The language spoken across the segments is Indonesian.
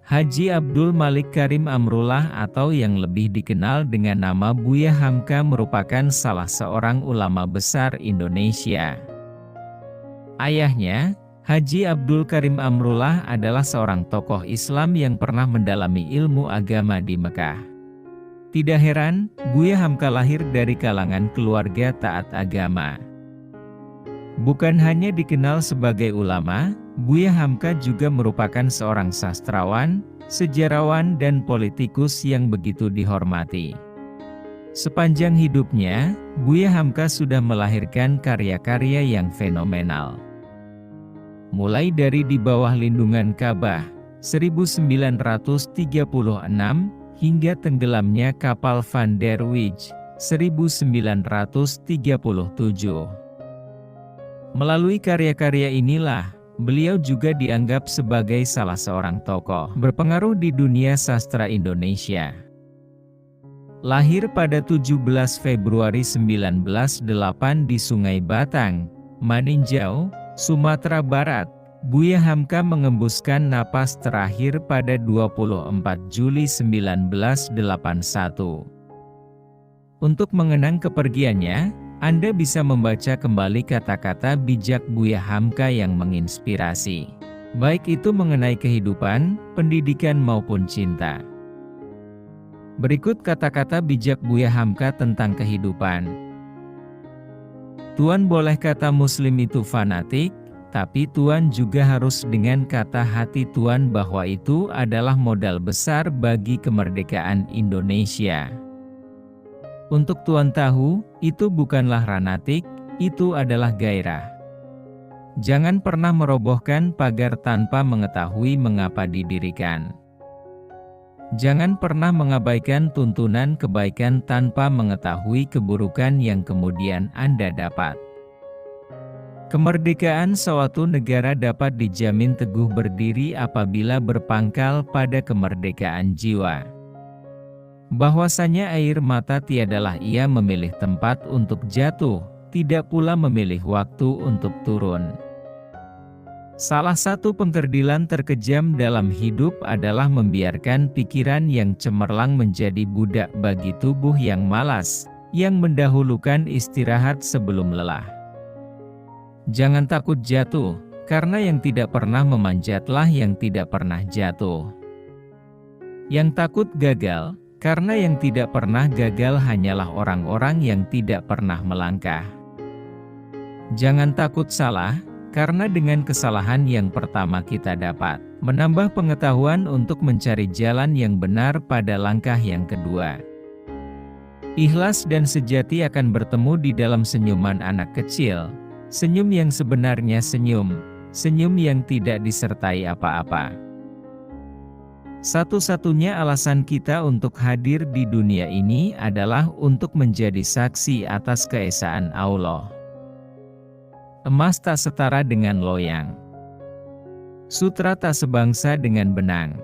Haji Abdul Malik Karim Amrullah atau yang lebih dikenal dengan nama Buya Hamka merupakan salah seorang ulama besar Indonesia. Ayahnya, Haji Abdul Karim Amrullah adalah seorang tokoh Islam yang pernah mendalami ilmu agama di Mekah. Tidak heran, Buya Hamka lahir dari kalangan keluarga taat agama. Bukan hanya dikenal sebagai ulama, Buya Hamka juga merupakan seorang sastrawan, sejarawan dan politikus yang begitu dihormati. Sepanjang hidupnya, Buya Hamka sudah melahirkan karya-karya yang fenomenal. Mulai dari Di Bawah Lindungan Ka'bah, 1936, hingga tenggelamnya kapal Van der Wijk, 1937. Melalui karya-karya inilah, beliau juga dianggap sebagai salah seorang tokoh berpengaruh di dunia sastra Indonesia. Lahir pada 17 Februari 1908 di Sungai Batang, Maninjau, Sumatera Barat, Buya Hamka mengembuskan napas terakhir pada 24 Juli 1981. Untuk mengenang kepergiannya, Anda bisa membaca kembali kata-kata bijak Buya Hamka yang menginspirasi, baik itu mengenai kehidupan, pendidikan maupun cinta. Berikut kata-kata bijak Buya Hamka tentang kehidupan. Tuan boleh kata Muslim itu fanatik, tapi Tuan juga harus dengan kata hati Tuan bahwa itu adalah modal besar bagi kemerdekaan Indonesia. Untuk Tuan tahu, itu bukanlah fanatik, itu adalah gairah. Jangan pernah merobohkan pagar tanpa mengetahui mengapa didirikan. Jangan pernah mengabaikan tuntunan kebaikan tanpa mengetahui keburukan yang kemudian Anda dapat. Kemerdekaan suatu negara dapat dijamin teguh berdiri apabila berpangkal pada kemerdekaan jiwa. Bahwasanya air mata tiadalah ia memilih tempat untuk jatuh, tidak pula memilih waktu untuk turun. Salah satu pengkerdilan terkejam dalam hidup adalah membiarkan pikiran yang cemerlang menjadi budak bagi tubuh yang malas, yang mendahulukan istirahat sebelum lelah. Jangan takut jatuh, karena yang tidak pernah memanjatlah yang tidak pernah jatuh. Yang takut gagal, karena yang tidak pernah gagal hanyalah orang-orang yang tidak pernah melangkah. Jangan takut salah, karena dengan kesalahan yang pertama kita dapat menambah pengetahuan untuk mencari jalan yang benar pada langkah yang kedua. Ikhlas dan sejati akan bertemu di dalam senyuman anak kecil, senyum yang sebenarnya senyum, senyum yang tidak disertai apa-apa. Satu-satunya alasan kita untuk hadir di dunia ini adalah untuk menjadi saksi atas keesaan Allah. Emas tak setara dengan loyang. Sutra tak sebangsa dengan benang.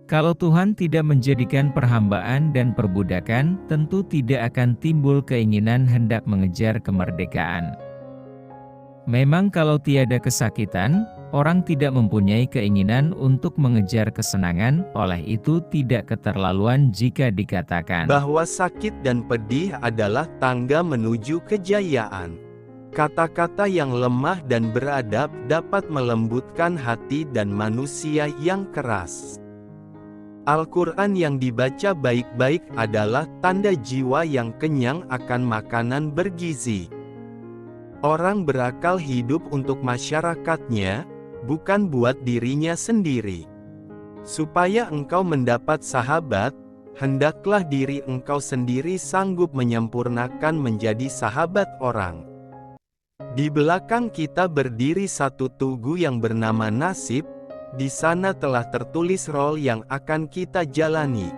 Kalau Tuhan tidak menjadikan perhambaan dan perbudakan, tentu tidak akan timbul keinginan hendak mengejar kemerdekaan. Memang kalau tiada kesakitan, orang tidak mempunyai keinginan untuk mengejar kesenangan, oleh itu tidak keterlaluan jika dikatakan bahwa sakit dan pedih adalah tangga menuju kejayaan. Kata-kata yang lemah dan beradab dapat melembutkan hati dan manusia yang keras. Al-Quran yang dibaca baik-baik adalah tanda jiwa yang kenyang akan makanan bergizi. Orang berakal hidup untuk masyarakatnya, bukan buat dirinya sendiri. Supaya engkau mendapat sahabat, hendaklah diri engkau sendiri sanggup menyempurnakan menjadi sahabat orang. Di belakang kita berdiri satu tugu yang bernama nasib, di sana telah tertulis role yang akan kita jalani.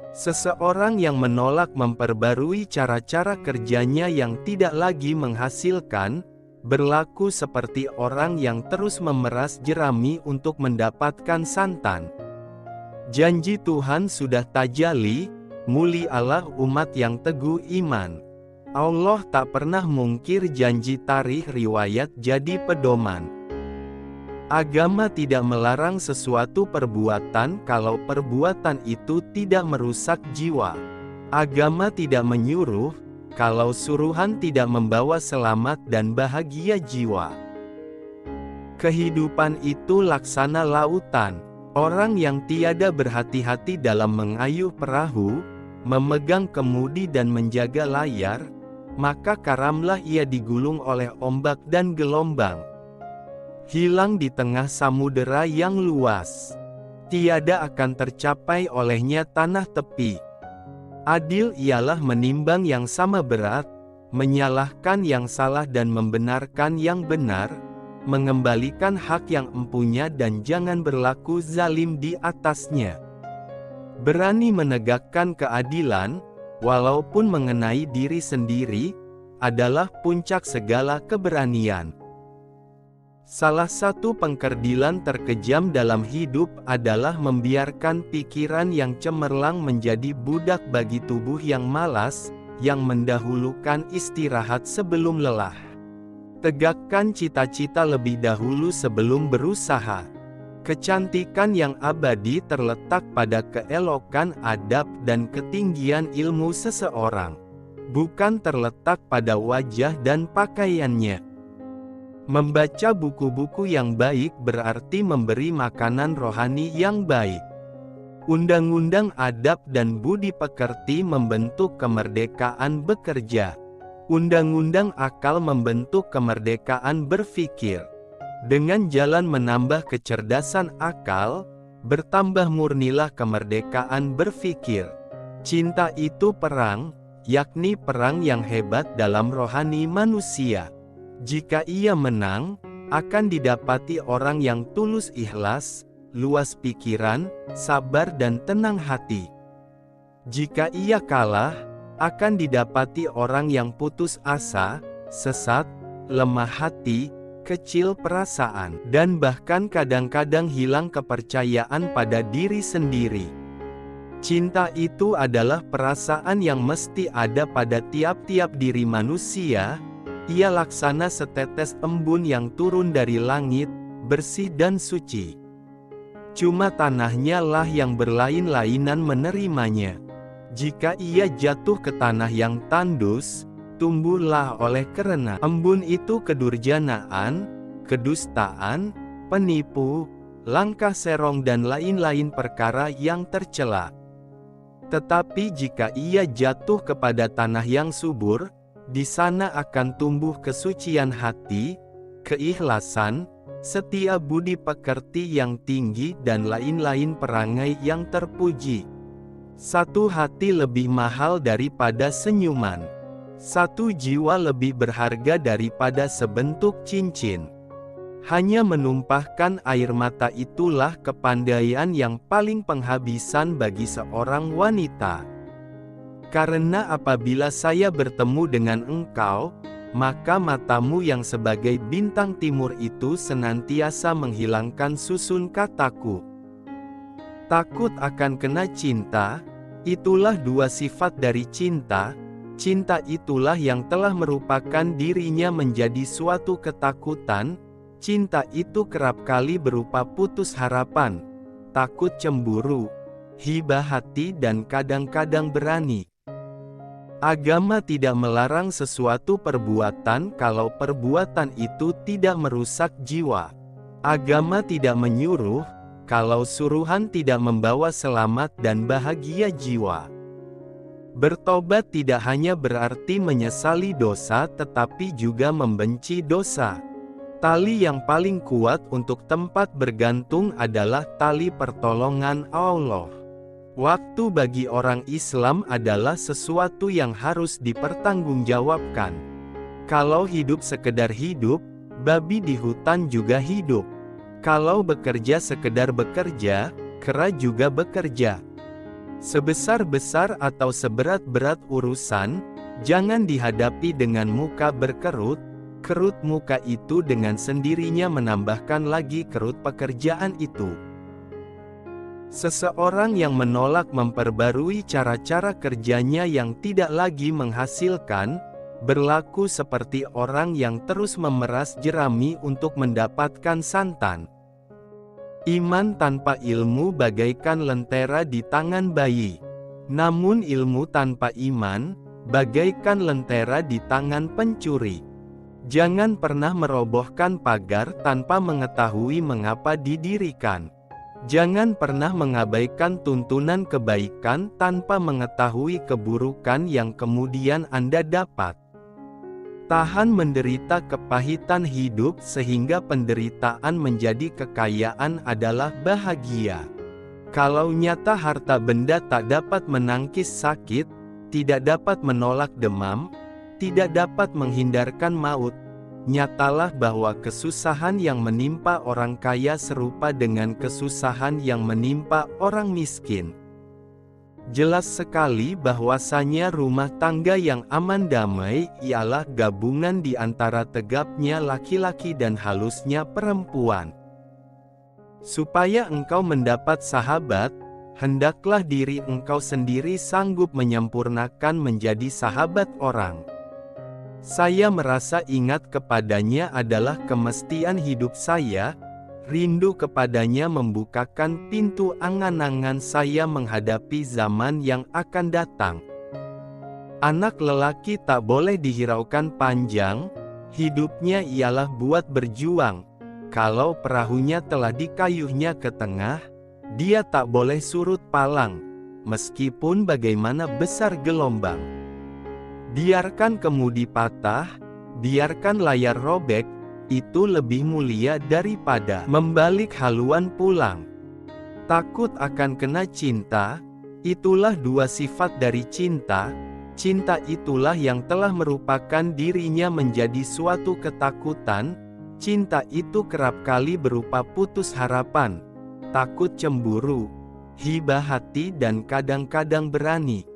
Seseorang yang menolak memperbarui cara-cara kerjanya yang tidak lagi menghasilkan, berlaku seperti orang yang terus memeras jerami untuk mendapatkan santan. Janji Tuhan sudah tajalli, mulialah umat yang teguh iman. Allah tak pernah mungkir janji, tarikh riwayat jadi pedoman. Agama tidak melarang sesuatu perbuatan kalau perbuatan itu tidak merusak jiwa. Agama tidak menyuruh kalau suruhan tidak membawa selamat dan bahagia jiwa. Kehidupan itu laksana lautan. Orang yang tiada berhati-hati dalam mengayuh perahu, memegang kemudi dan menjaga layar, maka karamlah ia digulung oleh ombak dan gelombang, hilang di tengah samudera yang luas. Tiada akan tercapai olehnya tanah tepi. Adil ialah menimbang yang sama berat, menyalahkan yang salah dan membenarkan yang benar, mengembalikan hak yang empunya dan jangan berlaku zalim di atasnya. Berani menegakkan keadilan, walaupun mengenai diri sendiri, adalah puncak segala keberanian. Salah satu pengkerdilan terkejam dalam hidup adalah membiarkan pikiran yang cemerlang menjadi budak bagi tubuh yang malas, yang mendahulukan istirahat sebelum lelah. Tegakkan cita-cita lebih dahulu sebelum berusaha. Kecantikan yang abadi terletak pada keelokan adab dan ketinggian ilmu seseorang, bukan terletak pada wajah dan pakaiannya. Membaca buku-buku yang baik berarti memberi makanan rohani yang baik. Undang-undang adab dan budi pekerti membentuk kemerdekaan bekerja. Undang-undang akal membentuk kemerdekaan berpikir. Dengan jalan menambah kecerdasan akal, bertambah murnilah kemerdekaan berpikir. Cinta itu perang, yakni perang yang hebat dalam rohani manusia. Jika ia menang, akan didapati orang yang tulus ikhlas, luas pikiran, sabar dan tenang hati. Jika ia kalah, akan didapati orang yang putus asa, sesat, lemah hati, kecil perasaan, dan bahkan kadang-kadang hilang kepercayaan pada diri sendiri. Cinta itu adalah perasaan yang mesti ada pada tiap-tiap diri manusia. Ia laksana setetes embun yang turun dari langit, bersih dan suci. Cuma tanahnya lah yang berlain-lainan menerimanya. Jika ia jatuh ke tanah yang tandus, tumbuhlah oleh kerana embun itu kedurjanaan, kedustaan, penipu, langkah serong dan lain-lain perkara yang tercela. Tetapi jika ia jatuh kepada tanah yang subur, di sana akan tumbuh kesucian hati, keikhlasan, setia budi pekerti yang tinggi dan lain-lain perangai yang terpuji. Satu hati lebih mahal daripada senyuman. Satu jiwa lebih berharga daripada sebentuk cincin. Hanya menumpahkan air mata itulah kepandaian yang paling penghabisan bagi seorang wanita. Karena apabila saya bertemu dengan engkau, maka matamu yang sebagai bintang timur itu senantiasa menghilangkan susun kataku. Takut akan kena cinta, itulah dua sifat dari cinta. Cinta itulah yang telah merupakan dirinya menjadi suatu ketakutan. Cinta itu kerap kali berupa putus harapan, takut cemburu, hibah hati dan kadang-kadang berani. Agama tidak melarang sesuatu perbuatan kalau perbuatan itu tidak merusak jiwa. Agama tidak menyuruh kalau suruhan tidak membawa selamat dan bahagia jiwa. Bertobat tidak hanya berarti menyesali dosa tetapi juga membenci dosa. Tali yang paling kuat untuk tempat bergantung adalah tali pertolongan Allah. Waktu bagi orang Islam adalah sesuatu yang harus dipertanggungjawabkan. Kalau hidup sekedar hidup, babi di hutan juga hidup. Kalau bekerja sekedar bekerja, kera juga bekerja. Sebesar-besar atau seberat-berat urusan, jangan dihadapi dengan muka berkerut. Kerut muka itu dengan sendirinya menambahkan lagi kerut pekerjaan itu. Seseorang yang menolak memperbarui cara-cara kerjanya yang tidak lagi menghasilkan, berlaku seperti orang yang terus memeras jerami untuk mendapatkan santan. Iman tanpa ilmu bagaikan lentera di tangan bayi. Namun ilmu tanpa iman, bagaikan lentera di tangan pencuri. Jangan pernah merobohkan pagar tanpa mengetahui mengapa didirikan. Jangan pernah mengabaikan tuntunan kebaikan tanpa mengetahui keburukan yang kemudian Anda dapat. Tahan menderita kepahitan hidup sehingga penderitaan menjadi kekayaan adalah bahagia. Kalau nyata harta benda tak dapat menangkis sakit, tidak dapat menolak demam, tidak dapat menghindarkan maut, nyatalah bahwa kesusahan yang menimpa orang kaya serupa dengan kesusahan yang menimpa orang miskin. Jelas sekali bahwasanya rumah tangga yang aman damai ialah gabungan di antara tegapnya laki-laki dan halusnya perempuan. Supaya engkau mendapat sahabat, hendaklah diri engkau sendiri sanggup menyempurnakan menjadi sahabat orang. Saya merasa ingat kepadanya adalah kemestian hidup saya. Rindu kepadanya membukakan pintu angan-angan saya menghadapi zaman yang akan datang. Anak lelaki tak boleh dihiraukan panjang, hidupnya ialah buat berjuang. Kalau perahunya telah dikayuhnya ke tengah, dia tak boleh surut palang, meskipun bagaimana besar gelombang. Biarkan kemudi patah, biarkan layar robek, itu lebih mulia daripada membalik haluan pulang. Takut akan kena cinta, itulah dua sifat dari cinta. Cinta itulah yang telah merupakan dirinya menjadi suatu ketakutan. Cinta itu kerap kali berupa putus harapan, takut cemburu, hibah hati dan kadang-kadang berani.